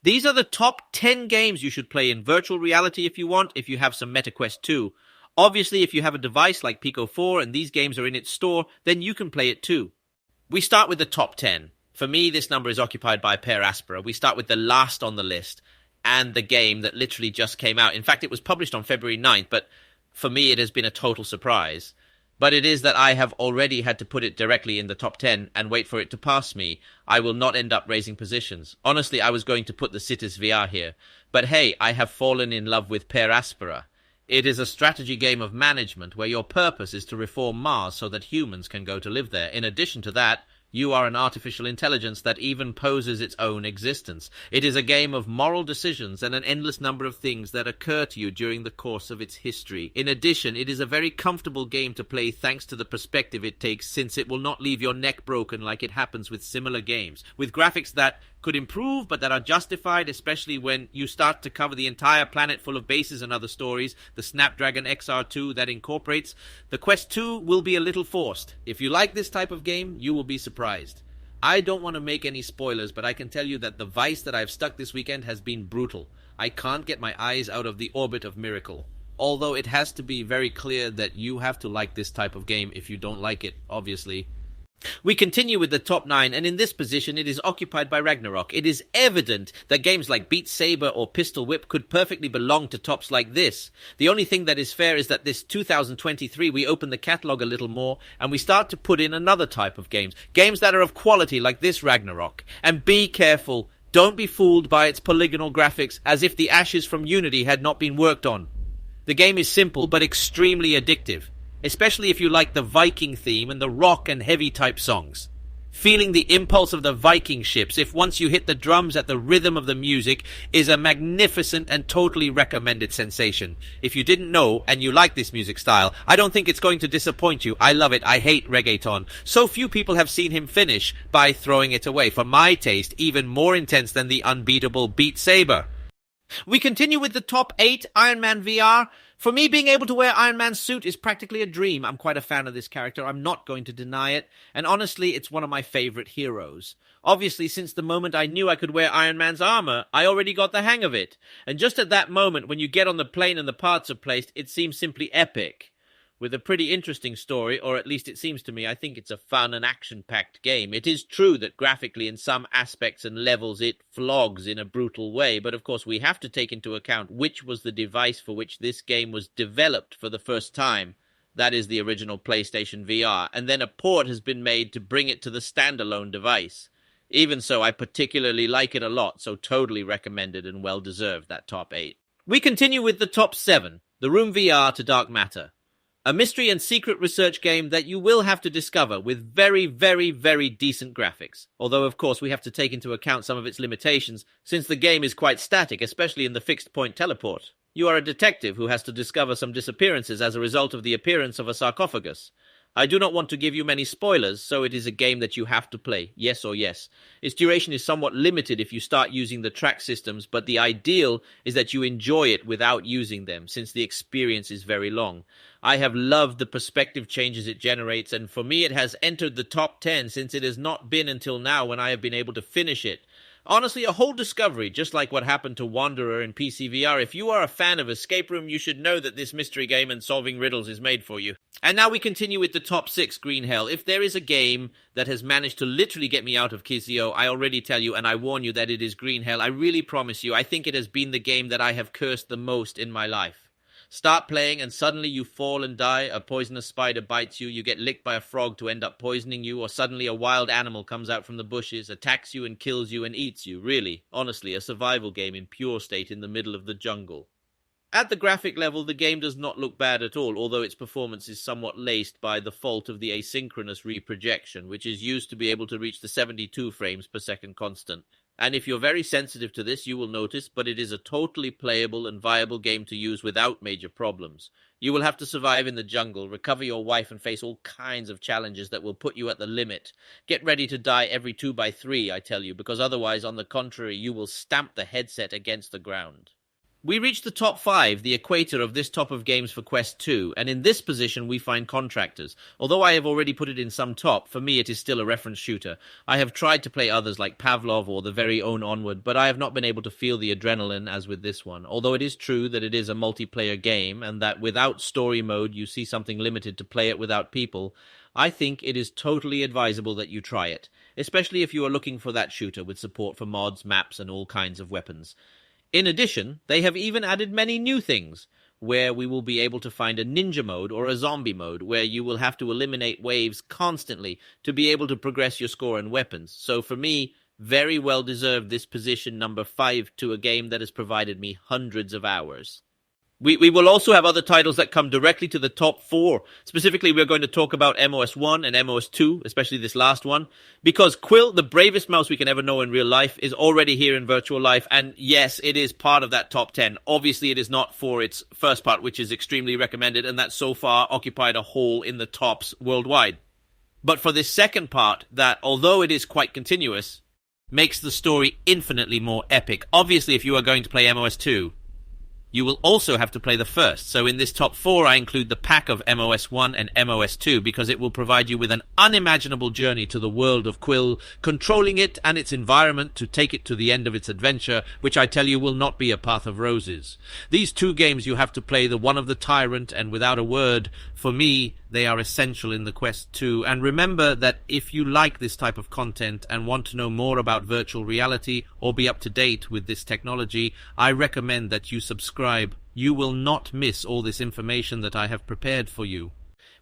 These are the top 10 games you should play in virtual reality if you want, if you have some MetaQuest 2. Obviously, if you have a device like Pico 4 and these games are in its store, then you can play it too. We start with the top 10. For me, this number is occupied by Per Aspera. We start with the last on the list and the game that literally just came out. In fact, it was published on February 9th, but for me it has been a total surprise. But it is that I have already had to put it directly in the top 10 and wait for it to pass me. I will not end up raising positions. Honestly, I was going to put the Cities VR here. But hey, I have fallen in love with Per Aspera. It is a strategy game of management where your purpose is to reform Mars so that humans can go to live there. In addition to that, you are an artificial intelligence that even poses its own existence. It is a game of moral decisions and an endless number of things that occur to you during the course of its history. In addition, it is a very comfortable game to play thanks to the perspective it takes, since it will not leave your neck broken like it happens with similar games. With graphics that could improve, but that are justified, especially when you start to cover the entire planet full of bases and other stories, the Snapdragon XR2 that incorporates, the Quest 2 will be a little forced. If you like this type of game, you will be surprised. I don't want to make any spoilers, but I can tell you that the vice that I've stuck this weekend has been brutal. I can't get my eyes out of the orbit of Miracle. Although it has to be very clear that you have to like this type of game if you don't like it, obviously. We continue with the top 9, and in this position it is occupied by Ragnarok. It is evident that games like Beat Saber or Pistol Whip could perfectly belong to tops like this. The only thing that is fair is that this 2023 we open the catalogue a little more and we start to put in another type of games. Games that are of quality like this Ragnarok. And be careful, don't be fooled by its polygonal graphics as if the ashes from Unity had not been worked on. The game is simple but extremely addictive, especially if you like the Viking theme and the rock and heavy type songs. Feeling the impulse of the Viking ships, if once you hit the drums at the rhythm of the music, is a magnificent and totally recommended sensation. If you didn't know and you like this music style, I don't think it's going to disappoint you. I love it. I hate reggaeton. So few people have seen him finish by throwing it away. For my taste, even more intense than the unbeatable Beat Saber. We continue with the top 8, Iron Man VR. For me, being able to wear Iron Man's suit is practically a dream. I'm quite a fan of this character. I'm not going to deny it. And honestly, it's one of my favorite heroes. Obviously, since the moment I knew I could wear Iron Man's armor, I already got the hang of it. And just at that moment, when you get on the plane and the parts are placed, it seems simply epic. With a pretty interesting story, or at least it seems to me. I think it's a fun and action-packed game. It is true that graphically in some aspects and levels it flogs in a brutal way, but of course we have to take into account which was the device for which this game was developed for the first time. That is the original PlayStation VR, and then a port has been made to bring it to the standalone device. Even so, I particularly like it a lot, so totally recommended and well-deserved, that top 8. We continue with the top 7, The Room VR to Dark Matter. A mystery and secret research game that you will have to discover with very, very, very decent graphics. Although, of course, we have to take into account some of its limitations, since the game is quite static, especially in the fixed-point teleport. You are a detective who has to discover some disappearances as a result of the appearance of a sarcophagus. I do not want to give you many spoilers, so it is a game that you have to play, yes or yes. Its duration is somewhat limited if you start using the track systems, but the ideal is that you enjoy it without using them, since the experience is very long. I have loved the perspective changes it generates, and for me it has entered the top 10 since it has not been until now when I have been able to finish it. Honestly, a whole discovery, just like what happened to Wanderer in PCVR. If you are a fan of Escape Room, you should know that this mystery game and solving riddles is made for you. And now we continue with the top 6, Green Hell. If there is a game that has managed to literally get me out of Kizio, I already tell you and I warn you that it is Green Hell. I really promise you, I think it has been the game that I have cursed the most in my life. Start playing and suddenly you fall and die, a poisonous spider bites you, you get licked by a frog to end up poisoning you, or suddenly a wild animal comes out from the bushes, attacks you and kills you and eats you. Really, honestly, a survival game in pure state in the middle of the jungle. At the graphic level, the game does not look bad at all, although its performance is somewhat laced by the fault of the asynchronous reprojection, which is used to be able to reach the 72 frames per second constant. And if you're very sensitive to this, you will notice, but it is a totally playable and viable game to use without major problems. You will have to survive in the jungle, recover your wife, and face all kinds of challenges that will put you at the limit. Get ready to die every 2x3, I tell you, because otherwise, on the contrary, you will stamp the headset against the ground. We reach the top 5, the equator of this top of games for Quest 2, and in this position we find Contractors. Although I have already put it in some top, for me it is still a reference shooter. I have tried to play others like Pavlov or the very own Onward, but I have not been able to feel the adrenaline as with this one. Although it is true that it is a multiplayer game, and that without story mode you see something limited to play it without people, I think it is totally advisable that you try it, especially if you are looking for that shooter with support for mods, maps, and all kinds of weapons. In addition, they have even added many new things, where we will be able to find a ninja mode or a zombie mode, where you will have to eliminate waves constantly to be able to progress your score and weapons. So for me, very well deserved this position number 5 to a game that has provided me hundreds of hours. We will also have other titles that come directly to the top 4. Specifically, we're going to talk about MOS1 and MOS2, especially this last one, because Quill, the bravest mouse we can ever know in real life, is already here in virtual life, and yes, it is part of that top 10. Obviously, it is not for its first part, which is extremely recommended, and that so far occupied a hole in the tops worldwide. But for this second part, that, although it is quite continuous, makes the story infinitely more epic. Obviously, if you are going to play MOS2, you will also have to play the first. So in this top 4, I include the pack of MOS1 and MOS2 because it will provide you with an unimaginable journey to the world of Quill, controlling it and its environment to take it to the end of its adventure, which I tell you will not be a path of roses. These 2 games you have to play, the one of the Tyrant and Without a Word. For me, they are essential in the Quest 2. And remember that if you like this type of content and want to know more about virtual reality or be up to date with this technology, I recommend that you subscribe. You will not miss all this information that I have prepared for you.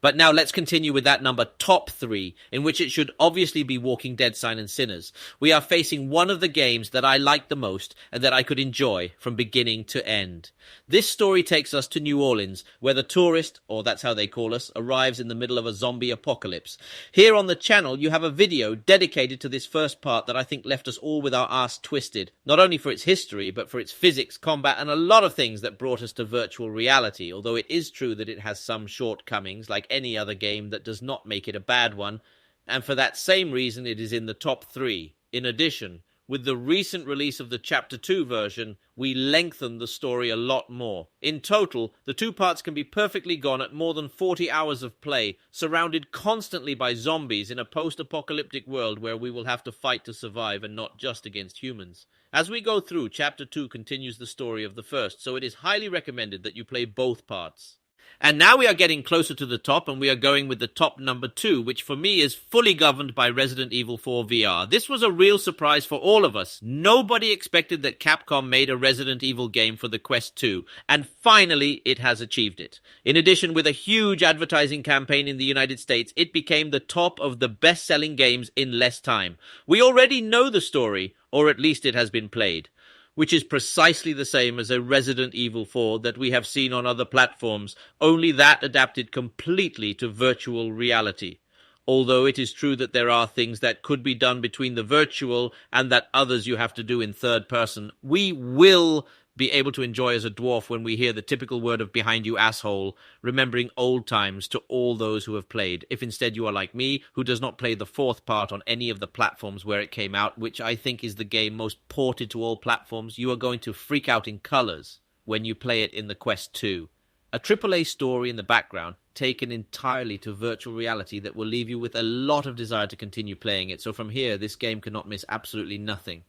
But now let's continue with that number top 3, in which it should obviously be Walking Dead Sign and Sinners. We are facing one of the games that I like the most and that I could enjoy from beginning to end. This story takes us to New Orleans, where the tourist, or that's how they call us, arrives in the middle of a zombie apocalypse. Here on the channel you have a video dedicated to this first part that I think left us all with our arse twisted, not only for its history, but for its physics, combat, and a lot of things that brought us to virtual reality, although it is true that it has some shortcomings, like any other game that does not make it a bad one, and for that same reason it is in the top 3. In addition, with the recent release of the Chapter 2 version, we lengthen the story a lot more. In total, the 2 parts can be perfectly gone at more than 40 hours of play, surrounded constantly by zombies in a post-apocalyptic world where we will have to fight to survive and not just against humans. As we go through, Chapter 2 continues the story of the first, so it is highly recommended that you play both parts. And now we are getting closer to the top, and we are going with the top number 2, which for me is fully governed by Resident Evil 4 VR. This was a real surprise for all of us. Nobody expected that Capcom made a Resident Evil game for the Quest 2, and finally it has achieved it. In addition, with a huge advertising campaign in the United States, it became the top of the best-selling games in less time. We already know the story, or at least it has been played, which is precisely the same as a Resident Evil 4 that we have seen on other platforms, only that adapted completely to virtual reality. Although it is true that there are things that could be done between the virtual and that others you have to do in third person, we will be able to enjoy as a dwarf when we hear the typical word of "behind you, asshole," remembering old times to all those who have played. If instead you are like me, who does not play the 4th part on any of the platforms where it came out, which I think is the game most ported to all platforms, you are going to freak out in colors when you play it in the Quest 2. A AAA story in the background, taken entirely to virtual reality that will leave you with a lot of desire to continue playing it. So from here, this game cannot miss absolutely nothing.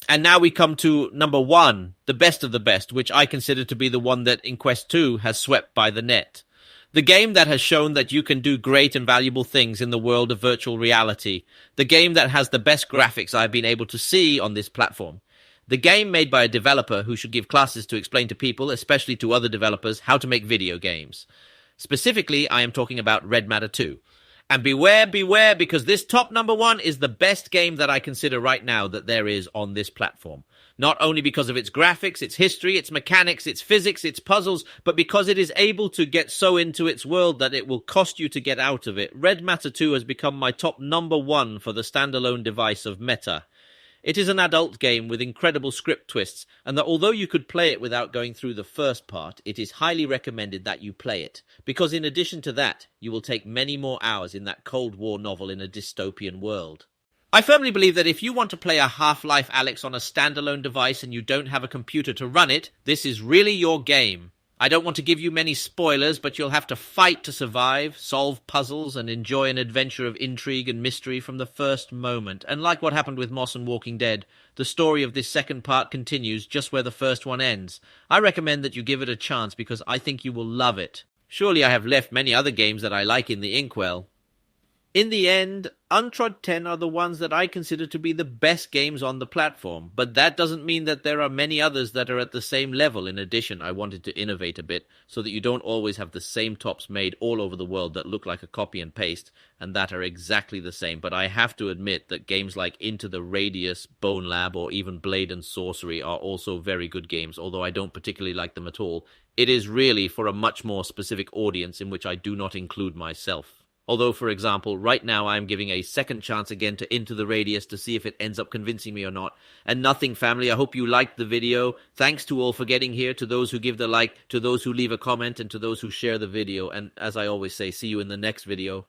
And now we come to number 1, the best of the best, which I consider to be the one that in Quest 2 has swept by the net. The game that has shown that you can do great and valuable things in the world of virtual reality. The game that has the best graphics I've been able to see on this platform. The game made by a developer who should give classes to explain to people, especially to other developers, how to make video games. Specifically, I am talking about Red Matter 2. And beware, beware, because this top number 1 is the best game that I consider right now that there is on this platform. Not only because of its graphics, its history, its mechanics, its physics, its puzzles, but because it is able to get so into its world that it will cost you to get out of it. Red Matter 2 has become my top number 1 for the standalone device of Meta. It is an adult game with incredible script twists, and that although you could play it without going through the first part, it is highly recommended that you play it, because in addition to that, you will take many more hours in that Cold War novel in a dystopian world. I firmly believe that if you want to play a Half-Life Alyx on a standalone device and you don't have a computer to run it, this is really your game. I don't want to give you many spoilers, but you'll have to fight to survive, solve puzzles, and enjoy an adventure of intrigue and mystery from the first moment. And like what happened with Moss and Walking Dead, the story of this second part continues just where the first one ends. I recommend that you give it a chance because I think you will love it. Surely I have left many other games that I like in the inkwell. In the end, Untrod 10 are the ones that I consider to be the best games on the platform, but that doesn't mean that there are many others that are at the same level. In addition, I wanted to innovate a bit so that you don't always have the same tops made all over the world that look like a copy and paste and that are exactly the same. But I have to admit that games like Into the Radius, Bone Lab, or even Blade and Sorcery are also very good games, although I don't particularly like them at all. It is really for a much more specific audience in which I do not include myself. Although, for example, right now I am giving a second chance again to Into the Radius to see if it ends up convincing me or not. And nothing, family, I hope you liked the video. Thanks to all for getting here, to those who give the like, to those who leave a comment, and to those who share the video. And as I always say, see you in the next video.